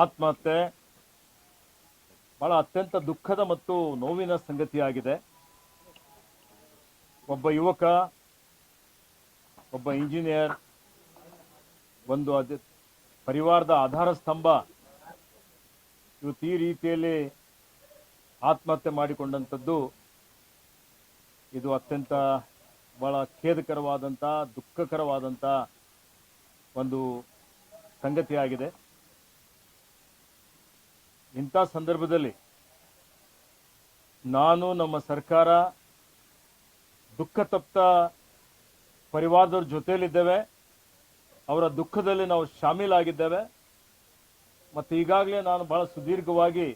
ಆತ್ಮಹತ್ಯೆ ಬಹಳ ಅತ್ಯಂತ ದುಃಖದ ಮತ್ತು ನೋವಿನ ಸಂಗತಿಯಾಗಿದೆ. ಒಬ್ಬ ಯುವಕ, ಒಬ್ಬ ಇಂಜಿನಿಯರ್, ಒಂದು ಪರಿವಾರದ ಆಧಾರ ಸ್ತಂಭ ಇವತ್ತು ಈ ರೀತಿಯಲ್ಲಿ ಆತ್ಮಹತ್ಯೆ ಮಾಡಿಕೊಂಡಂಥದ್ದು ಇದು ಅತ್ಯಂತ ಬಹಳ ಖೇದಕರವಾದಂಥ, ದುಃಖಕರವಾದಂಥ ಒಂದು ಸಂಗತಿಯಾಗಿದೆ. ಇಂಥ ಸಂದರ್ಭದಲ್ಲಿ ನಾನು, ನಮ್ಮ ಸರ್ಕಾರ ದುಃಖ ತಪ್ತ ಪರಿವಾರದವ್ರ ಜೊತೆಯಲ್ಲಿದ್ದೇವೆ. ಅವರ ದುಃಖದಲ್ಲಿ ನಾವು ಶಾಮೀಲಾಗಿದ್ದೇವೆ. ಮತ್ತು ಈಗಾಗಲೇ ನಾನು ಬಹಳ ಸುದೀರ್ಘವಾಗಿ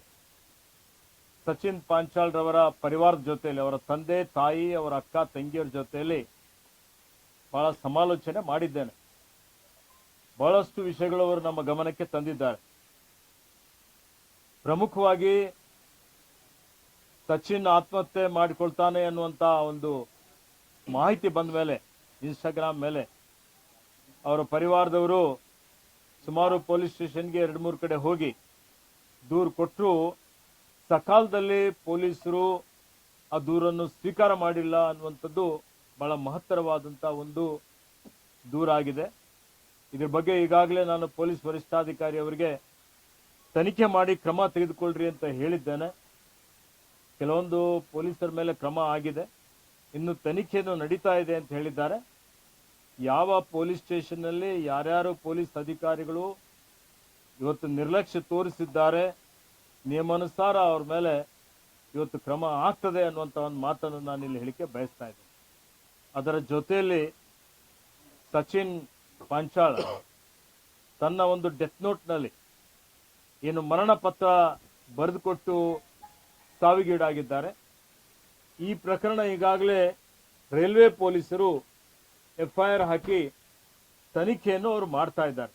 ಸಚಿನ್ ಪಾಂಚಾಳ್ ರವರ ಪರಿವಾರದ ಜೊತೆಯಲ್ಲಿ, ಅವರ ತಂದೆ ತಾಯಿ, ಅವರ ಅಕ್ಕ ತಂಗಿಯರ ಜೊತೆಯಲ್ಲಿ ಬಹಳ ಸಮಾಲೋಚನೆ ಮಾಡಿದ್ದೇನೆ. ಬಹಳಷ್ಟು ವಿಷಯಗಳು ಅವರು ನಮ್ಮ ಗಮನಕ್ಕೆ ತಂದಿದ್ದಾರೆ. ಪ್ರಮುಖವಾಗಿ ಸಚಿನ್ ಆತ್ಮಹತ್ಯೆ ಮಾಡಿಕೊಳ್ತಾನೆ ಅನ್ನುವಂಥ ಒಂದು ಮಾಹಿತಿ ಬಂದ ಮೇಲೆ ಇನ್ಸ್ಟಾಗ್ರಾಮ್ ಮೇಲೆ ಅವರ ಪರಿವಾರದವರು ಸುಮಾರು ಪೊಲೀಸ್ ಸ್ಟೇಷನ್ಗೆ 2-3 ಕಡೆ ಹೋಗಿ ದೂರು ಕೊಟ್ಟರು. ಸಕಾಲದಲ್ಲಿ ಪೊಲೀಸರು ಆ ದೂರನ್ನು ಸ್ವೀಕಾರ ಮಾಡಿಲ್ಲ ಅನ್ನುವಂಥದ್ದು ಬಹಳ ಮಹತ್ತರವಾದಂಥ ಒಂದು ದೂರಾಗಿದೆ. ಇದ್ರ ಬಗ್ಗೆ ಈಗಾಗಲೇ ನಾನು ಪೊಲೀಸ್ ವರಿಷ್ಠಾಧಿಕಾರಿ ಅವರಿಗೆ ತನಿಖೆ ಮಾಡಿ ಕ್ರಮ ತೆಗೆದುಕೊಳ್ಳ್ರಿ ಅಂತ ಹೇಳಿದ್ದೇನೆ. ಕೆಲವೊಂದು ಪೊಲೀಸರ ಮೇಲೆ ಕ್ರಮ ಆಗಿದೆ, ಇನ್ನು ತನಿಖೆಯನ್ನು ನಡೀತಾ ಇದೆ ಅಂತ ಹೇಳಿದ್ದಾರೆ. ಯಾವ ಪೊಲೀಸ್ ಸ್ಟೇಷನ್ನಲ್ಲಿ ಯಾರ್ಯಾರು ಪೊಲೀಸ್ ಅಧಿಕಾರಿಗಳು ಇವತ್ತು ನಿರ್ಲಕ್ಷ್ಯ ತೋರಿಸಿದ್ದಾರೆ, ನಿಯಮಾನುಸಾರ ಅವ್ರ ಮೇಲೆ ಇವತ್ತು ಕ್ರಮ ಆಗ್ತದೆ ಅನ್ನುವಂಥ ಒಂದು ಮಾತನ್ನು ನಾನು ಇಲ್ಲಿ ಹೇಳಿಕೆ ಬಯಸ್ತಾ ಇದ್ದೇನೆ. ಅದರ ಜೊತೆಯಲ್ಲಿ ಸಚಿನ್ ಪಾಂಚಾಳ್ ತನ್ನ ಒಂದು ಡೆತ್ ನೋಟ್ನಲ್ಲಿ ಏನು ಮರಣ ಪತ್ರ ಬರೆದುಕೊಟ್ಟು ಸಾವಿಗೀಡಾಗಿದ್ದಾರೆ. ಈ ಪ್ರಕರಣ ಈಗಾಗಲೇ ರೈಲ್ವೆ ಪೊಲೀಸರು FIR ಹಾಕಿ ತನಿಖೆಯನ್ನು ಅವರು ಮಾಡ್ತಾ ಇದ್ದಾರೆ.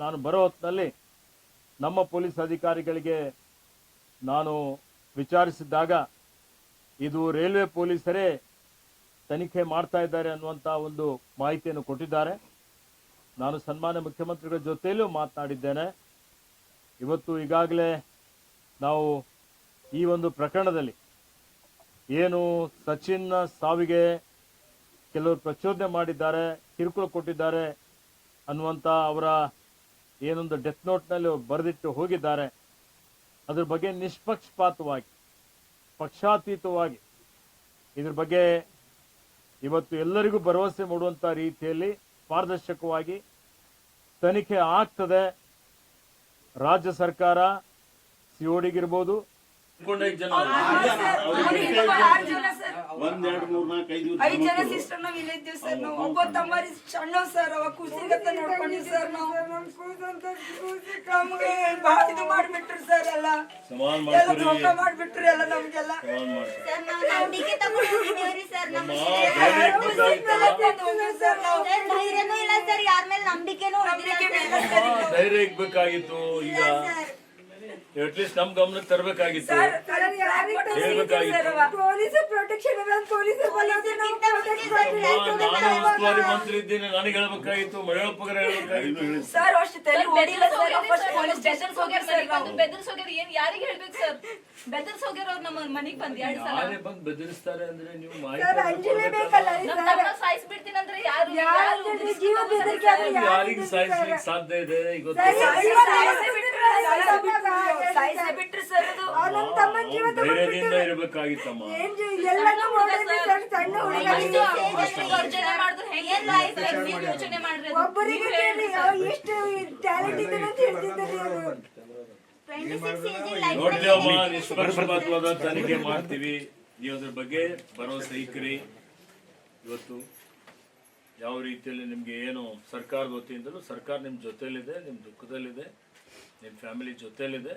ನಾನು ಬರೋ ಹೊತ್ತಿನಲ್ಲಿ ನಮ್ಮ ಪೊಲೀಸ್ ಅಧಿಕಾರಿಗಳಿಗೆ ನಾನು ವಿಚಾರಿಸಿದ್ದಾಗ ಇದು ರೈಲ್ವೆ ಪೊಲೀಸರೇ ತನಿಖೆ ಮಾಡ್ತಾ ಇದ್ದಾರೆ ಅನ್ನುವಂಥ ಒಂದು ಮಾಹಿತಿಯನ್ನು ಕೊಟ್ಟಿದ್ದಾರೆ. ನಾನು ಸನ್ಮಾನ್ಯ ಮುಖ್ಯಮಂತ್ರಿಗಳ ಜೊತೆಯಲ್ಲೂ ಮಾತನಾಡಿದ್ದೇನೆ. ಇವತ್ತು ಈಗಾಗಲೇ ನಾವು ಈ ಒಂದು ಪ್ರಕರಣದಲ್ಲಿ ಏನು ಸಚಿನ್ ಸಾವಿಗೆ ಕೆಲವರು ಪ್ರಚೋದನೆ ಮಾಡಿದ್ದಾರೆ, ಕಿರುಕುಳ ಕೊಟ್ಟಿದ್ದಾರೆ ಅನ್ನುವಂಥ ಅವರ ಏನೊಂದು ಡೆತ್ ನೋಟ್ನಲ್ಲಿ ಬರೆದಿಟ್ಟು ಹೋಗಿದ್ದಾರೆ, ಅದ್ರ ಬಗ್ಗೆ ನಿಷ್ಪಕ್ಷಪಾತವಾಗಿ, ಪಕ್ಷಾತೀತವಾಗಿ ಇದ್ರ ಬಗ್ಗೆ ಇವತ್ತು ಎಲ್ಲರಿಗೂ ಭರವಸೆ ಮೂಡುವಂಥ ರೀತಿಯಲ್ಲಿ ಪಾರದರ್ಶಕವಾಗಿ ತನಿಖೆ ಆಗ್ತದೆ. ರಾಜ್ಯ ಸರ್ಕಾರ CODಗಿರ್ಬೋದು, 5 ಜನ ಸಿಸ್ಟರ್ ನಾವ್ ಇಲ್ಲೇ ಇದ್ದೀವಿ ಸರ್. ನಾವು ಒಬ್ಬ ತಮ್ಮರಿ ಸಣ್ಣ ಸರ್, ಅವ ಕೂಸಿಗತ್ತ ನೋಡ್ಕೊಂಡಿ ಸರ್. ನಾವು ನಮ್ಗೆ ಭಾಳ ಇದು ಮಾಡ್ಬಿಟ್ರು ಸರ್, ಎಲ್ಲ ಧೋಕ ಮಾಡ್ಬಿಟ್ರು ಎಲ್ಲ ನಮ್ಗೆಲ್ಲ. ನಂಬಿಕೆ ತಗೊಂಡಿದ್ದೀವ್ರಿ ಸರ್. ಧೈರ್ಯನೂ ಇಲ್ಲ ಸರ್, ಯಾರ ಮೇಲೆ ನಂಬಿಕೆನೂ ಧೈರ್ಯ ಇರ್ಬೇಕಾಗಿತ್ತು. ಈಗ ಅಟ್ಲೀಸ್ಟ್ ನಮ್ ಗಮನಕ್ಕೆ ತರಬೇಕಾಗಿತ್ತು, ಹೇಳ್ಬೇಕಾಗಿತ್ತು. ನಾನು ಉಸ್ತುವಾರಿ ಮಂತ್ರಿ ಇದ್ದೇನೆ, ನನಗೆ ಹೇಳ್ಬೇಕಾಗಿತ್ತು, ಮಳೆಯಪ್ಪಗರ ಹೇಳ್ಬೇಕಾಗಿತ್ತು. ಸರ್ ಅಷ್ಟು ತಲೆ ಓಡಿಲ್ಲ ಸರ್. ಫಸ್ಟ್ ಪೊಲೀಸ್ ಸ್ಟೇಷನ್ ಹೋಗ್ಯಾರ ಸರ್. ಬೆದರ್ಸ್ ಹೋಗ್ಯಾರ. ಏನ್ ಯಾರಿಗೆ ಹೇಳ್ಬೇಕು ಸರ್? ಬೆದರ್ಸ್ ಹೋಗ್ಯಾರ ಅವ್ರು ನಮ್ಮ ಮನೆಗ್ ಬಂದ್ 2 ಸಲ. ಯಾರೇ ಬಂದು ಬೆದರಿಸ್ತಾರೆ ಅಂದ್ರೆ ನೀವು ಮಾಹಿತಿ ಸಾಯಿಸ್ಬಿಡ್ತೀನಿ ಅಂದ್ರೆ ಯಾರು ಯಾರಿಗೆ ಸಾಯಿಸ್ಲಿಕ್ಕೆ ಸಾಧ್ಯ ಇದೆ? ಇವತ್ತು ಬಿಟ್ರು ಸರ್. ಅದು ಧೈರ್ಯದಿಂದ ಇರ್ಬೇಕಾಗಿತ್ತಮ್ಮ. ಯೋಚನೆ ಮಾಡಿದ್ರು ಹೆಂಗೆ ಯೋಚನೆ ಮಾಡ್ರಿ. ನೋಡ್ತೇವಮ್ಮ, ನಿಷ್ಪಕ್ಷಪಾತವಾದ ತನಿಖೆ ಮಾಡ್ತೀವಿ. ನೀವು ಅದ್ರ ಬಗ್ಗೆ ಭರವಸೆ ಇಕ್ರಿ. ಇವತ್ತು ಯಾವ ರೀತಿಯಲ್ಲಿ ನಿಮ್ಗೆ ಏನು ಸರ್ಕಾರದ ವತಿಯಿಂದಲೂ ಸರ್ಕಾರ ನಿಮ್ ಜೊತೆಲಿದೆ, ನಿಮ್ ದುಃಖದಲ್ಲಿದೆ, ನಿಮ್ ಫ್ಯಾಮಿಲಿ ಜೊತೆಲಿದೆ.